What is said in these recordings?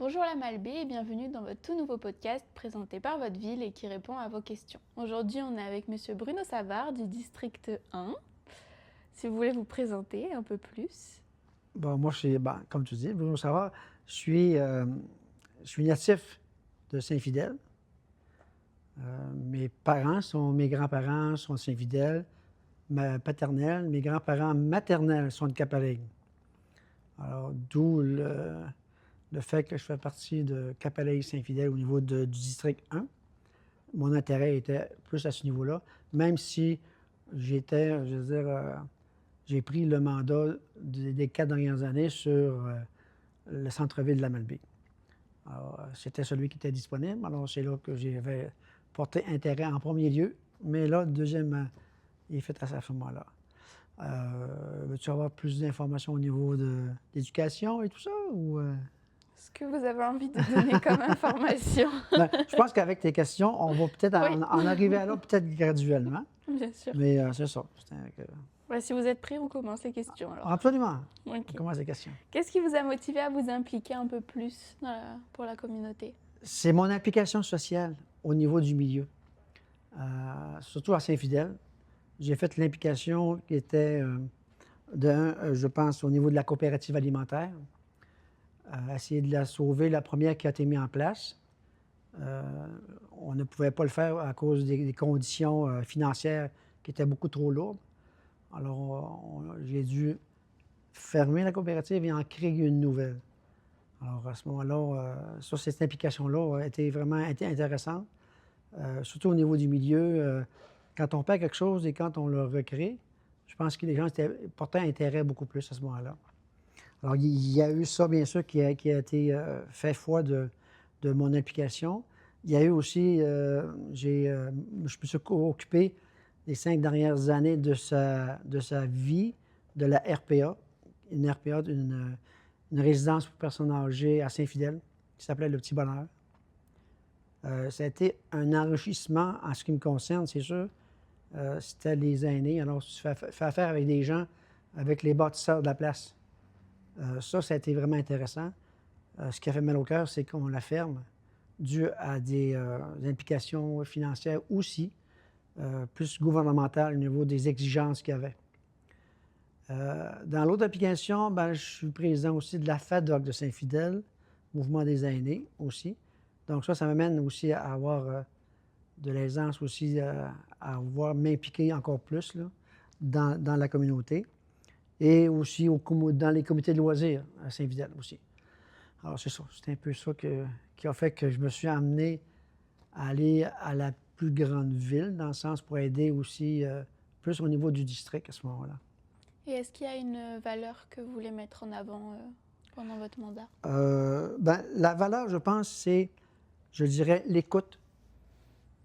Bonjour la Malbaie et bienvenue dans votre tout nouveau podcast présenté par votre ville et qui répond à vos questions. Aujourd'hui, on est avec Monsieur Bruno Savard du district 1. Si vous voulez vous présenter un peu plus. Bon, moi, comme tu dis, Bruno Savard, je suis natif de Saint-Fidèle. Mes grands-parents sont de Saint-Fidèle, ma paternelle, mes grands-parents maternels sont de Capalaig. Alors, d'où le fait que je fais partie de Capalaig-Saint-Fidèle au niveau du district 1. Mon intérêt était plus à ce niveau-là, même si j'ai pris le mandat des 4 dernières années sur le centre-ville de la Malbaie. Alors, c'était celui qui était disponible. Alors, c'est là que j'avais porté intérêt en premier lieu. Mais là, deuxièmement, il est fait à ce moment-là. Veux-tu avoir plus d'informations au niveau de l'éducation et tout ça? Ce que vous avez envie de donner comme information. Ben, je pense qu'avec tes questions, on va peut-être Oui. en arriver à là, peut-être graduellement. Bien sûr. Mais c'est ça. Si vous êtes prêts, on commence les questions alors. Absolument. Ok. On commence les questions. Qu'est-ce qui vous a motivé à vous impliquer un peu plus pour la communauté? C'est mon implication sociale au niveau du milieu, surtout à Saint-Fidèle. J'ai fait l'implication qui était, je pense, au niveau de la coopérative alimentaire, essayer de la sauver, la première qui a été mise en place. On ne pouvait pas le faire à cause des conditions financières qui étaient beaucoup trop lourdes. Alors, j'ai dû fermer la coopérative et en créer une nouvelle. Alors, à ce moment-là, cette implication-là a été vraiment intéressante, surtout au niveau du milieu. Quand on perd quelque chose et quand on le recrée, je pense que les gens portaient intérêt beaucoup plus à ce moment-là. Alors, il y a eu ça, bien sûr, qui a été fait foi de mon implication. Il y a eu aussi, je me suis occupé les 5 dernières années de sa vie, de la RPA, une RPA, une résidence pour personnes âgées à Saint-Fidèle, qui s'appelait Le Petit Bonheur. Ça a été un enrichissement en ce qui me concerne, c'est sûr. C'était les aînés. Alors, tu fais affaire avec des gens, avec les bâtisseurs de la place. Ça a été vraiment intéressant. Ce qui a fait mal au cœur, c'est qu'on la ferme, dû à des implications financières aussi, plus gouvernementales au niveau des exigences qu'il y avait. Dans l'autre application, je suis président aussi de la FADOC de Saint-Fidèle, Mouvement des aînés aussi. Donc ça m'amène aussi à avoir de l'aisance aussi, à voir m'impliquer encore plus là, dans la communauté. Et aussi dans les comités de loisirs à Saint-Fidèle aussi. Alors c'est ça, c'est un peu ça qui a fait que je me suis amené à aller à la plus grande ville, dans le sens pour aider aussi plus au niveau du district à ce moment-là. Et est-ce qu'il y a une valeur que vous voulez mettre en avant pendant votre mandat? La valeur, je pense, c'est, je dirais, l'écoute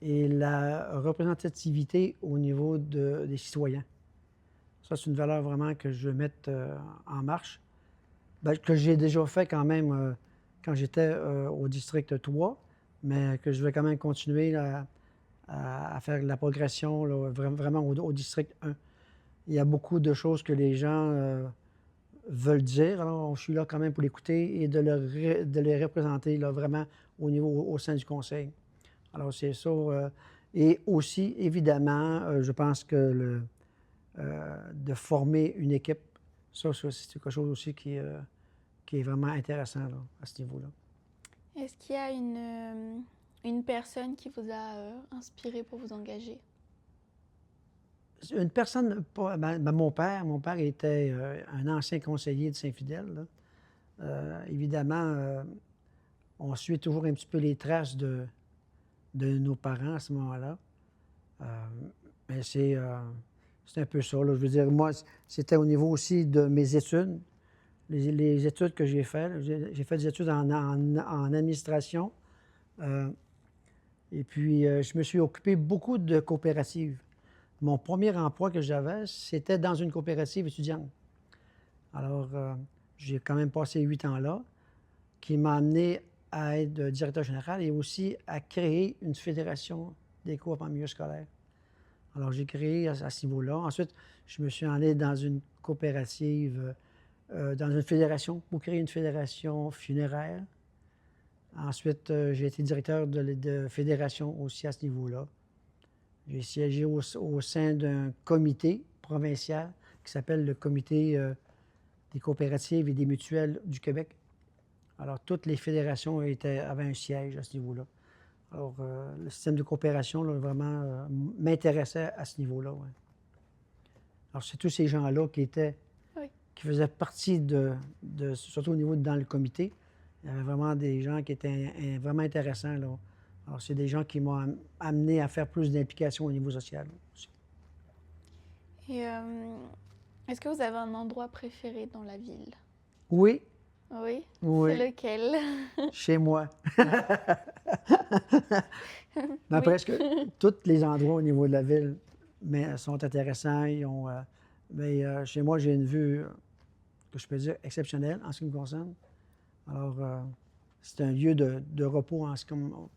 et la représentativité au niveau des citoyens. Ça, c'est une valeur vraiment que je veux mettre en marche, que j'ai déjà fait quand même quand j'étais au district 3, mais que je vais quand même continuer à faire la progression là, vraiment au district 1. Il y a beaucoup de choses que les gens veulent dire. Alors, je suis là quand même pour l'écouter et de les représenter là, vraiment au sein du conseil. Alors, c'est ça. Et aussi, évidemment, je pense que de former une équipe, ça c'est quelque chose aussi qui est vraiment intéressant là, à ce niveau-là. Est-ce qu'il y a une personne qui vous a inspiré pour vous engager? Une personne, mon père était un ancien conseiller de Saint-Fidèle. Évidemment, on suit toujours un petit peu les traces de nos parents à ce moment-là. Mais c'est un peu ça. Là. Je veux dire, moi, c'était au niveau aussi de mes études, les études que j'ai faites. J'ai fait des études en administration. Et puis, je me suis occupé beaucoup de coopératives. Mon premier emploi que j'avais, c'était dans une coopérative étudiante. Alors, j'ai quand même passé 8 ans là, qui m'a amené à être directeur général et aussi à créer une fédération des coop en milieu scolaire. Alors, j'ai créé à ce niveau-là. Ensuite, je me suis allé dans une coopérative, dans une fédération, pour créer une fédération funéraire. Ensuite, j'ai été directeur de fédération aussi à ce niveau-là. J'ai siégé au sein d'un comité provincial qui s'appelle le Comité des coopératives et des mutuelles du Québec. Alors, toutes les fédérations avaient un siège à ce niveau-là. Alors, le système de coopération, là, vraiment, m'intéressait à ce niveau-là. Ouais. Alors, c'est tous ces gens-là Oui. qui faisaient partie surtout au niveau dans le comité. Il y avait vraiment des gens qui étaient vraiment intéressants, là. Alors, c'est des gens qui m'ont amené à faire plus d'implication au niveau social aussi. Et est-ce que vous avez un endroit préféré dans la ville? Oui, Oui. oui, C'est lequel? chez moi. Mais Oui. presque tous les endroits au niveau de la ville sont intéressants. Chez moi, j'ai une vue que je peux dire exceptionnelle en ce qui me concerne. Alors, c'est un lieu de repos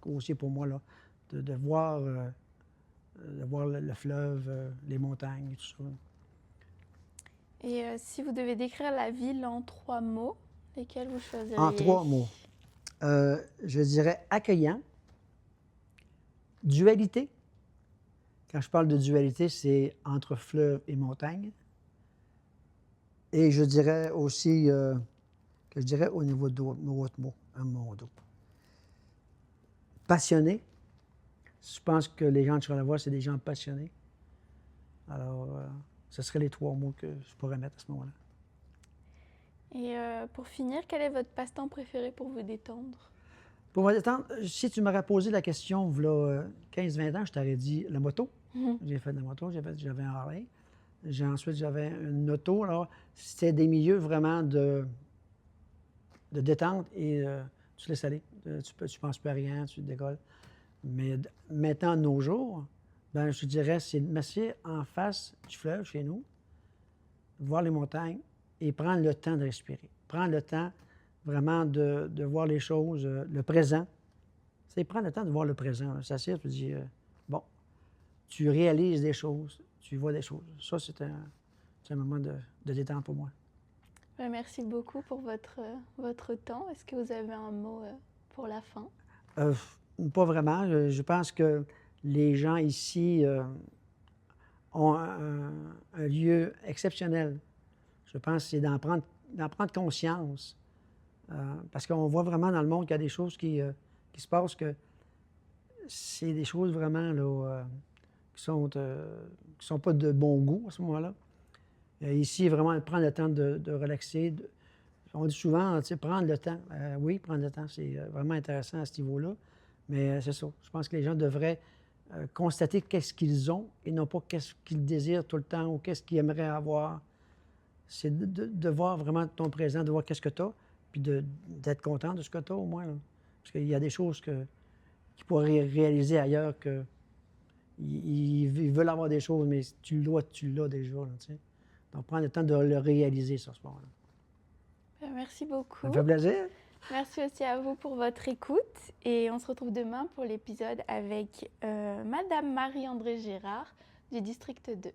aussi pour moi, là, de voir le fleuve, les montagnes et tout ça. Et si vous devez décrire la ville en 3 mots, lesquels vous choisiriez? En 3 mots, je dirais accueillant, dualité. Quand je parle de dualité, c'est entre fleuve et montagne. Et je dirais aussi que je dirais au niveau d'autres mots, un mot d'eau. Passionné. Je pense que les gens de Charlevoix, c'est des gens passionnés. Alors, ce seraient les 3 mots que je pourrais mettre à ce moment-là. Et pour finir, quel est votre passe-temps préféré pour vous détendre? Pour me détendre, si tu m'aurais posé la question, il y a 15-20 ans, je t'aurais dit la moto. J'ai fait de la moto, j'avais un Harley. Ensuite, j'avais une auto. Alors, c'était des milieux vraiment de détente et tu te laisses aller. Tu ne penses plus à rien, tu te décolles. Mais maintenant, de nos jours, ben, je dirais, c'est de m'asseoir en face du fleuve chez nous, voir les montagnes et prendre le temps de respirer. Prendre le temps vraiment de voir les choses, le présent. C'est prendre le temps de voir le présent. S'asseoir, tu te dis, bon, tu réalises des choses, tu vois des choses. Ça, c'est un moment de détente pour moi. Merci beaucoup pour votre temps. Est-ce que vous avez un mot pour la fin? Pas vraiment. Je pense que les gens ici ont un lieu exceptionnel. Je pense que c'est d'en prendre conscience. Parce qu'on voit vraiment dans le monde qu'il y a des choses qui se passent, que c'est des choses vraiment là, qui sont pas de bon goût à ce moment-là. Ici, vraiment, prendre le temps de relaxer. On dit souvent, tu sais, prendre le temps. Oui, prendre le temps, c'est vraiment intéressant à ce niveau-là. Mais c'est ça. Je pense que les gens devraient constater qu'est-ce qu'ils ont et non pas qu'est-ce qu'ils désirent tout le temps ou qu'est-ce qu'ils aimeraient avoir. C'est de voir vraiment ton présent, de voir qu'est-ce que tu as, puis d'être content de ce que tu as au moins. Là. Parce qu'il y a des choses qu'ils pourraient réaliser ailleurs que ils veulent avoir des choses, mais tu l'as déjà. Là, tu sais. Donc, prendre le temps de le réaliser sur ce moment-là. Merci beaucoup. Ça me fait plaisir. Merci aussi à vous pour votre écoute. Et on se retrouve demain pour l'épisode avec Madame Marie-André Gérard du District 2.